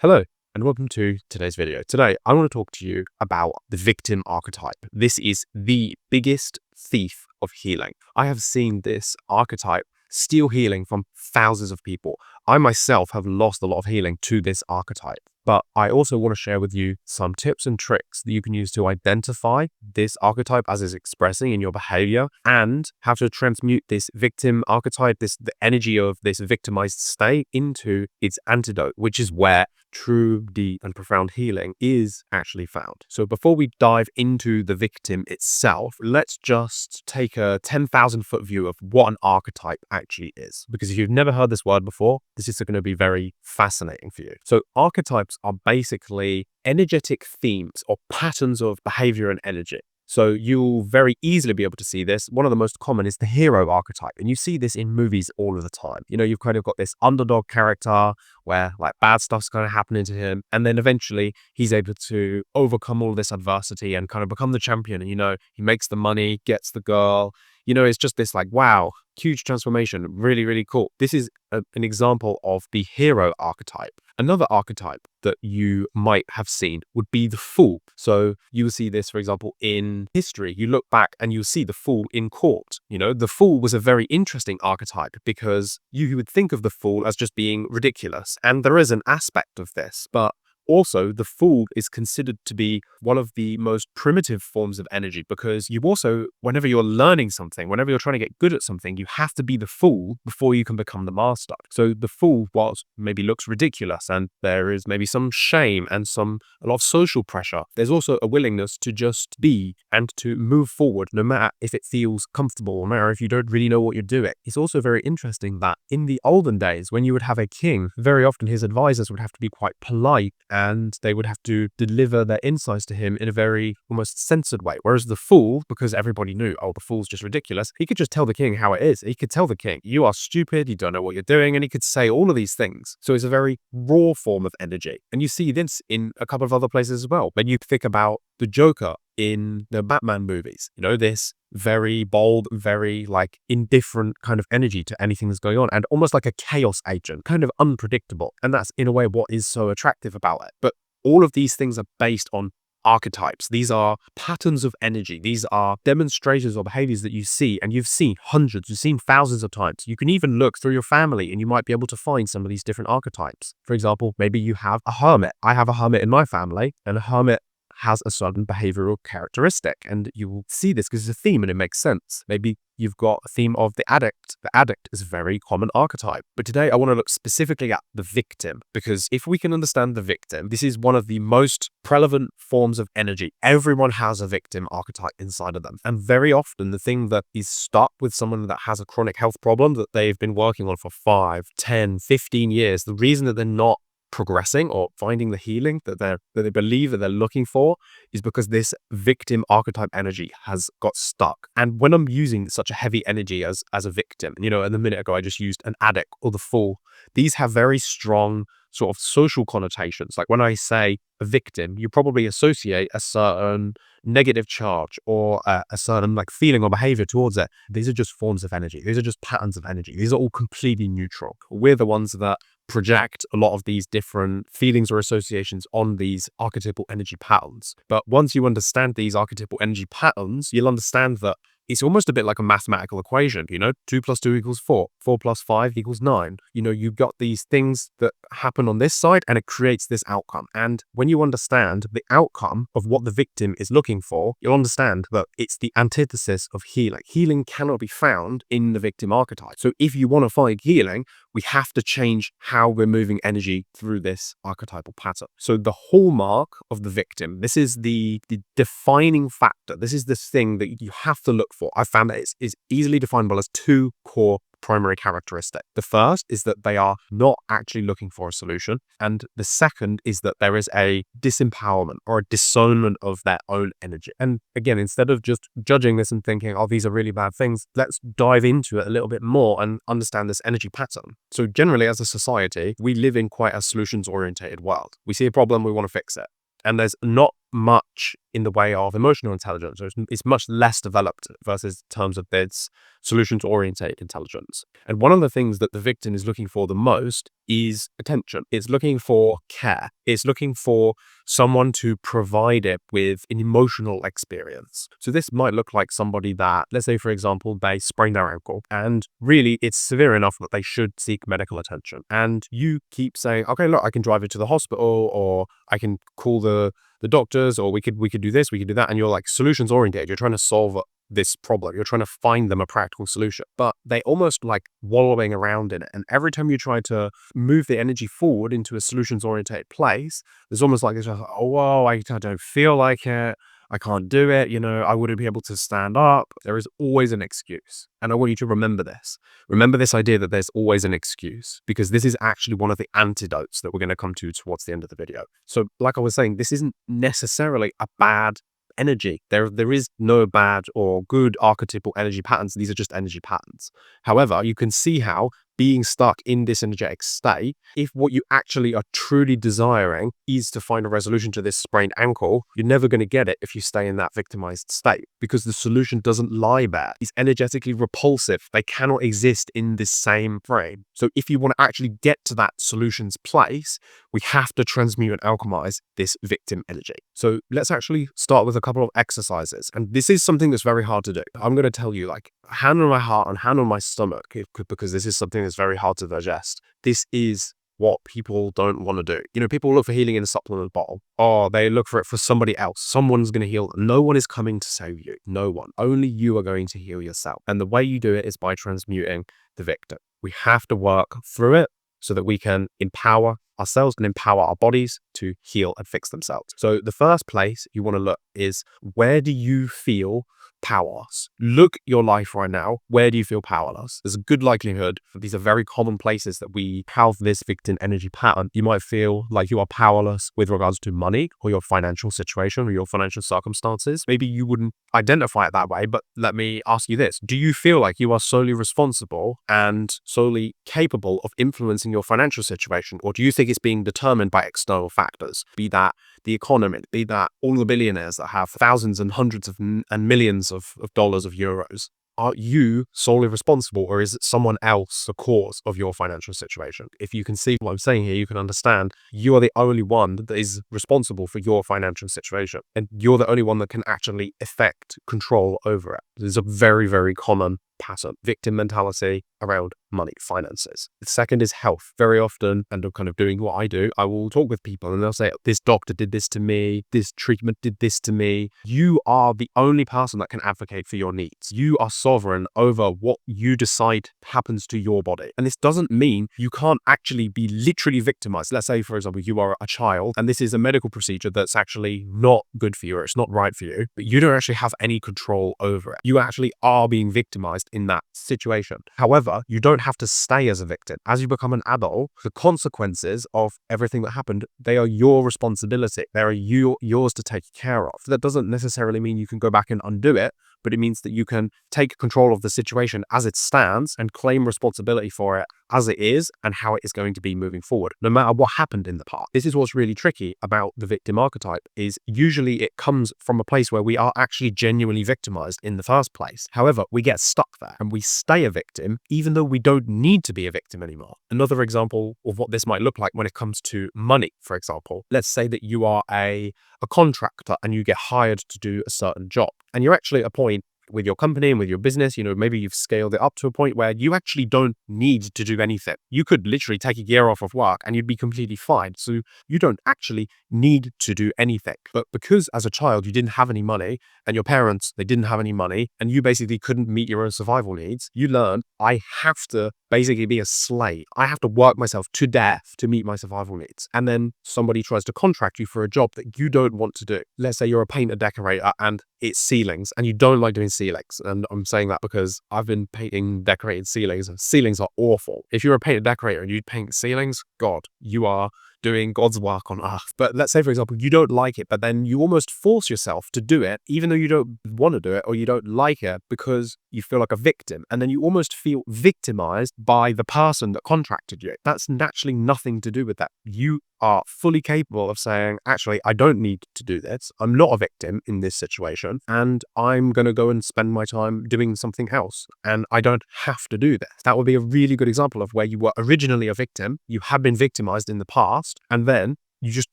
Hello, and welcome to today's video. Today, I want to talk to you about the victim archetype. This is the biggest thief of healing. I have seen this archetype steal healing from thousands of people. I myself have lost a lot of healing to this archetype, but I also want to share with you some tips and tricks that you can use to identify this archetype as it's expressing in your behavior and how to transmute this victim archetype, the energy of this victimized state into its antidote, which is where true, deep, and profound healing is actually found. So before we dive into the victim itself, let's just take a 10,000 foot view of what an archetype actually is. Because if you've never heard this word before, this is going to be very fascinating for you. So archetypes are basically energetic themes or patterns of behavior and energy. So you'll very easily be able to see this. One of the most common is the hero archetype. And you see this in movies all of the time. You know, you've kind of got this underdog character where like bad stuff's kind of happening to him. And then eventually he's able to overcome all this adversity and kind of become the champion. And, you know, he makes the money, gets the girl. You know, it's just this like, wow, huge transformation. Really, really cool. This is an example of the hero archetype. Another archetype that you might have seen would be the fool. So you will see this, for example, in history. You look back and you'll see the fool in court. You know, the fool was a very interesting archetype because you would think of the fool as just being ridiculous. And there is an aspect of this, but also, the fool is considered to be one of the most primitive forms of energy because you also, whenever you're learning something, whenever you're trying to get good at something, you have to be the fool before you can become the master. So the fool, whilst maybe looks ridiculous and there is maybe some shame and a lot of social pressure, there's also a willingness to just be and to move forward no matter if it feels comfortable, no matter if you don't really know what you're doing. It's also very interesting that in the olden days, when you would have a king, very often his advisors would have to be quite polite and they would have to deliver their insights to him in a very almost censored way. Whereas the fool, because everybody knew, oh, the fool's just ridiculous, he could just tell the king how it is. He could tell the king, you are stupid, you don't know what you're doing, and he could say all of these things. So it's a very raw form of energy. And you see this in a couple of other places as well. When you think about the Joker in the Batman movies, you know, this very bold, very like indifferent kind of energy to anything that's going on and almost like a chaos agent, kind of unpredictable. And that's in a way what is so attractive about it. But all of these things are based on archetypes. These are patterns of energy. These are demonstrations or behaviors that you see, and you've seen hundreds, you've seen thousands of times. You can even look through your family and you might be able to find some of these different archetypes. For example, maybe you have a hermit. I have a hermit in my family, and a hermit has a certain behavioral characteristic, and you will see this because it's a theme and it makes sense. Maybe you've got a theme of the addict. The addict is a very common archetype. But today I want to look specifically at the victim, because if we can understand the victim, this is one of the most prevalent forms of energy. Everyone has a victim archetype inside of them. And very often the thing that is stuck with someone that has a chronic health problem that they've been working on for 5, 10, 15 years, the reason that they're not progressing or finding the healing that they believe that they're looking for is because this victim archetype energy has got stuck. And when I'm using such a heavy energy as a victim, you know, and a minute ago I just used an addict or the fool, these have very strong sort of social connotations. Like when I say a victim, you probably associate a certain negative charge or a certain like feeling or behavior towards it. These are just forms of energy. These are just patterns of energy. These are all completely neutral. We're the ones that project a lot of these different feelings or associations on these archetypal energy patterns. But once you understand these archetypal energy patterns, you'll understand that it's almost a bit like a mathematical equation, you know, 2 + 2 = 4, 4 + 5 = 9. You know, you've got these things that happen on this side and it creates this outcome. And when you understand the outcome of what the victim is looking for, you'll understand that it's the antithesis of healing. Healing cannot be found in the victim archetype. So if you want to find healing, we have to change how we're moving energy through this archetypal pattern. So the hallmark of the victim, this is the defining factor. This is the thing that you have to look for. I found that it's easily definable as 2 core primary characteristic. The first is that they are not actually looking for a solution. And the second is that there is a disempowerment or a disownment of their own energy. And again, instead of just judging this and thinking, oh, these are really bad things, let's dive into it a little bit more and understand this energy pattern. So generally, as a society, we live in quite a solutions-orientated world. We see a problem, we want to fix it. And there's not much in the way of emotional intelligence. It's much less developed versus in terms of its solutions-oriented intelligence. And one of the things that the victim is looking for the most is attention. It's looking for care. It's looking for someone to provide it with an emotional experience. So this might look like somebody that, let's say, for example, they sprained their ankle and really it's severe enough that they should seek medical attention. And you keep saying, okay, look, I can drive you to the hospital, or I can call the doctors, or we could do this, we could do that. And you're like solutions oriented. You're trying to solve this problem. You're trying to find them a practical solution, but they almost like wallowing around in it. And every time you try to move the energy forward into a solutions oriented place, there's almost like it's like, oh, whoa, I don't feel like it. I can't do it. I wouldn't be able to stand up. There is always an excuse. And I want you to remember this. Remember this idea that there's always an excuse, because this is actually one of the antidotes that we're going to come to towards the end of the video. So like I was saying, this isn't necessarily a bad energy. There is no bad or good archetypal energy patterns. These are just energy patterns. However, you can see how being stuck in this energetic state, if what you actually are truly desiring is to find a resolution to this sprained ankle, you're never going to get it if you stay in that victimized state, because the solution doesn't lie there. It's energetically repulsive. They cannot exist in this same frame. So if you want to actually get to that solutions place, we have to transmute and alchemize this victim energy. So let's actually start with a couple of exercises. And this is something that's very hard to do. I'm going to tell you, like, hand on my heart and hand on my stomach, because this is something that's very hard to digest. This is what people don't want to do. People look for healing in a supplement bottle, or they look for it for somebody else. Someone's going to heal them. No one is coming to save you. No one. Only you are going to heal yourself. And the way you do it is by transmuting the victim. We have to work through it so that we can empower ourselves and empower our bodies to heal and fix themselves. So the first place you want to look is, where do you feel powerless? Look at your life right now. Where do you feel powerless? There's a good likelihood that these are very common places that we have this victim energy pattern. You might feel like you are powerless with regards to money or your financial situation or your financial circumstances. Maybe you wouldn't identify it that way, but let me ask you this. Do you feel like you are solely responsible and solely capable of influencing your financial situation? Or do you think it's being determined by external factors? Be that the economy, be that all the billionaires that have thousands and hundreds of and millions of dollars, of euros. Are you solely responsible, or is it someone else the cause of your financial situation? If you can see what I'm saying here, you can understand you are the only one that is responsible for your financial situation, and you're the only one that can actually effect control over it. This is a very, very common pattern. Victim mentality around money, finances. The second is health. Very often, and I'm kind of doing what I do, I will talk with people and they'll say, this doctor did this to me, this treatment did this to me. You are the only person that can advocate for your needs. You are sovereign over what you decide happens to your body. And this doesn't mean you can't actually be literally victimized. Let's say, for example, you are a child and this is a medical procedure that's actually not good for you, or it's not right for you, but you don't actually have any control over it. You actually are being victimized in that situation. However, you don't have to stay as a victim. As you become an adult, the consequences of everything that happened, they are your responsibility. They are yours to take care of. That doesn't necessarily mean you can go back and undo it, but it means that you can take control of the situation as it stands and claim responsibility for it as it is and how it is going to be moving forward, no matter what happened in the past. This is what's really tricky about the victim archetype, is usually it comes from a place where we are actually genuinely victimized in the first place. However, we get stuck there and we stay a victim even though we don't need to be a victim anymore. Another example of what this might look like when it comes to money, for example, let's say that you are a contractor and you get hired to do a certain job, and you're actually at a point with your company and with your business, maybe you've scaled it up to a point where you actually don't need to do anything. You could literally take a year off of work and you'd be completely fine. So you don't actually need to do anything. But because as a child, you didn't have any money and your parents, they didn't have any money and you basically couldn't meet your own survival needs, you learned, I have to basically be a slave. I have to work myself to death to meet my survival needs. And then somebody tries to contract you for a job that you don't want to do. Let's say you're a painter decorator and it's ceilings and you don't like doing ceilings. And I'm saying that because I've been painting decorated ceilings and ceilings are awful. If you're a painter decorator and you paint ceilings, God, you are doing God's work on earth. But let's say, for example, you don't like it, but then you almost force yourself to do it, even though you don't want to do it or you don't like it, because you feel like a victim. And then you almost feel victimized by the person that contracted you. That's naturally nothing to do with that. You are fully capable of saying, actually, I don't need to do this. I'm not a victim in this situation, and I'm going to go and spend my time doing something else. And I don't have to do this. That would be a really good example of where you were originally a victim, you have been victimized in the past, and then you just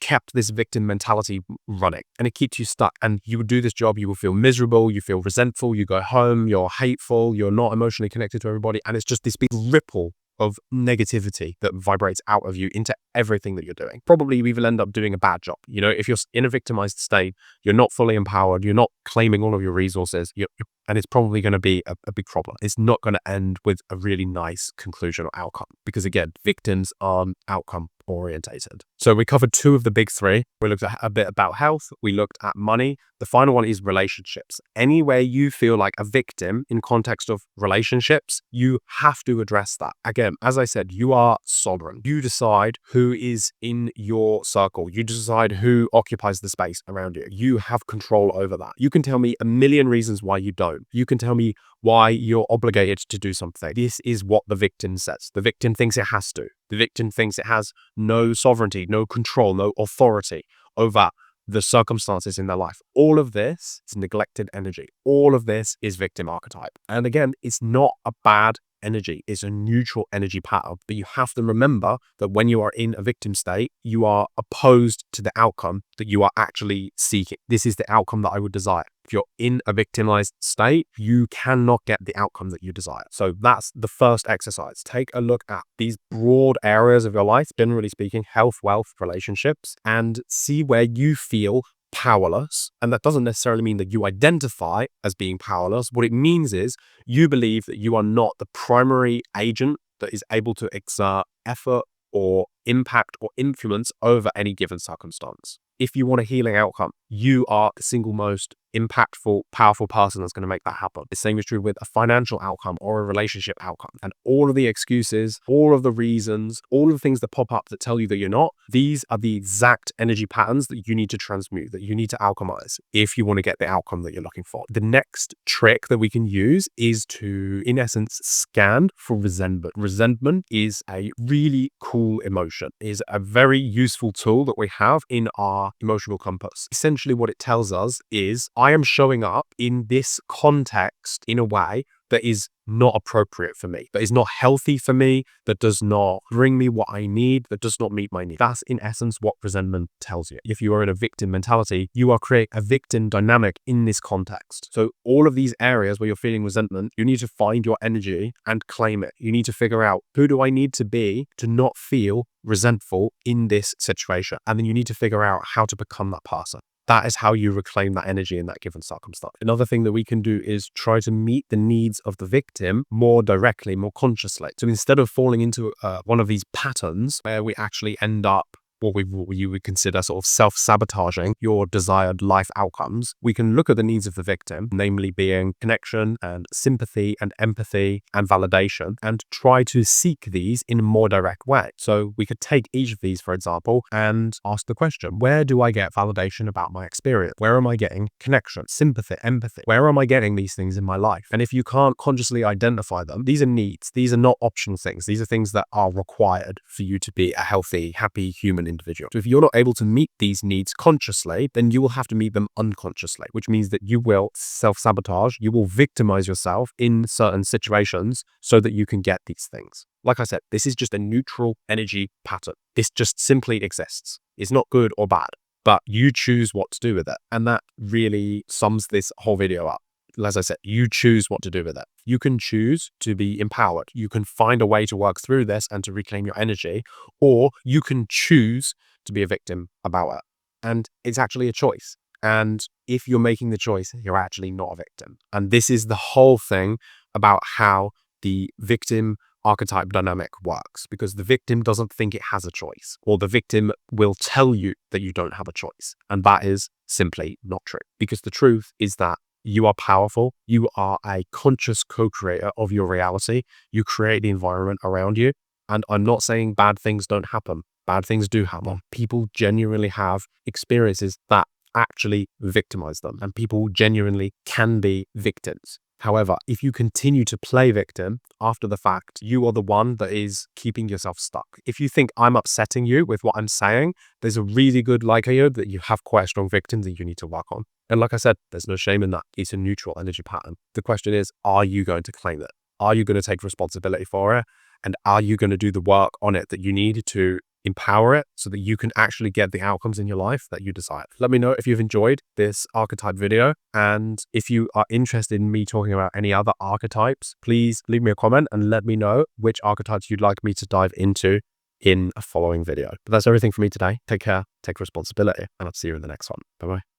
kept this victim mentality running, and it keeps you stuck. And you would do this job, you will feel miserable, you feel resentful, you go home, you're hateful, you're not emotionally connected to everybody. And it's just this big ripple of negativity that vibrates out of you into everything that you're doing. Probably we will end up doing a bad job. You know, if you're in a victimized state, you're not fully empowered, you're not claiming all of your resources, and it's probably going to be a big problem. It's not going to end with a really nice conclusion or outcome, because again, victims aren't outcome orientated. So we covered 2 of the big 3. We looked at a bit about health. We looked at money. The final one is relationships. Anywhere you feel like a victim in context of relationships, you have to address that. Again, as I said, you are sovereign. You decide who is in your circle. You decide who occupies the space around you. You have control over that. You can tell me a million reasons why you don't. You can tell me why you're obligated to do something. This is what the victim says. The victim thinks it has to. The victim thinks it has no sovereignty, no control, no authority over the circumstances in their life. All of this is neglected energy. All of this is victim archetype. And again, it's not a bad energy. It's a neutral energy pattern. But you have to remember that when you are in a victim state, you are opposed to the outcome that you are actually seeking. This is the outcome that I would desire. If you're in a victimized state, you cannot get the outcome that you desire. So that's the first exercise. Take a look at these broad areas of your life, generally speaking, health, wealth, relationships, and see where you feel powerless. And that doesn't necessarily mean that you identify as being powerless. What it means is you believe that you are not the primary agent that is able to exert effort or impact or influence over any given circumstance. If you want a healing outcome, you are the single most impactful, powerful person that's going to make that happen. The same is true with a financial outcome or a relationship outcome. And all of the excuses, all of the reasons, all of the things that pop up that tell you that you're not, these are the exact energy patterns that you need to transmute, that you need to alchemize if you want to get the outcome that you're looking for. The next trick that we can use is to, in essence, scan for resentment. Resentment is a really cool emotion, is a very useful tool that we have in our emotional compass. Essentially what it tells us is, I am showing up in this context in a way that is not appropriate for me, that is not healthy for me, that does not bring me what I need, that does not meet my needs. That's in essence what resentment tells you. If you are in a victim mentality, you are creating a victim dynamic in this context. So all of these areas where you're feeling resentment, you need to find your energy and claim it. You need to figure out, who do I need to be to not feel resentful in this situation? And then you need to figure out how to become that person. That is how you reclaim that energy in that given circumstance. Another thing that we can do is try to meet the needs of the victim more directly, more consciously. So instead of falling into one of these patterns where we actually end up what you would consider sort of self-sabotaging your desired life outcomes, we can look at the needs of the victim, namely being connection and sympathy and empathy and validation, and try to seek these in a more direct way. So we could take each of these, for example, and ask the question, where do I get validation about my experience? Where am I getting connection, sympathy, empathy? Where am I getting these things in my life? And if you can't consciously identify them, these are needs. These are not optional things. These are things that are required for you to be a healthy, happy human individual. So if you're not able to meet these needs consciously, then you will have to meet them unconsciously, which means that you will self-sabotage, you will victimize yourself in certain situations so that you can get these things. Like I said, this is just a neutral energy pattern. This just simply exists. It's not good or bad, but you choose what to do with it. And that really sums this whole video up. As I said, you choose what to do with it. You can choose to be empowered. You can find a way to work through this and to reclaim your energy, or you can choose to be a victim about it. And it's actually a choice. And if you're making the choice, you're actually not a victim. And this is the whole thing about how the victim archetype dynamic works, because the victim doesn't think it has a choice, or the victim will tell you that you don't have a choice. And that is simply not true, because the truth is that you are powerful. You are a conscious co-creator of your reality. You create the environment around you. And I'm not saying bad things don't happen. bad things do happen. People genuinely have experiences that actually victimize them, and people genuinely can be victims. However, if you continue to play victim after the fact, you are the one that is keeping yourself stuck. If you think I'm upsetting you with what I'm saying, there's a really good likelihood that you have quite a strong victim that you need to work on. And like I said, there's no shame in that. It's a neutral energy pattern. The question is, are you going to claim it? Are you going to take responsibility for it? And are you going to do the work on it that you need to empower it so that you can actually get the outcomes in your life that you desire? Let me know if you've enjoyed this archetype video. And if you are interested in me talking about any other archetypes, please leave me a comment and let me know which archetypes you'd like me to dive into in a following video. But that's everything for me today. Take care, take responsibility, and I'll see you in the next one. Bye-bye.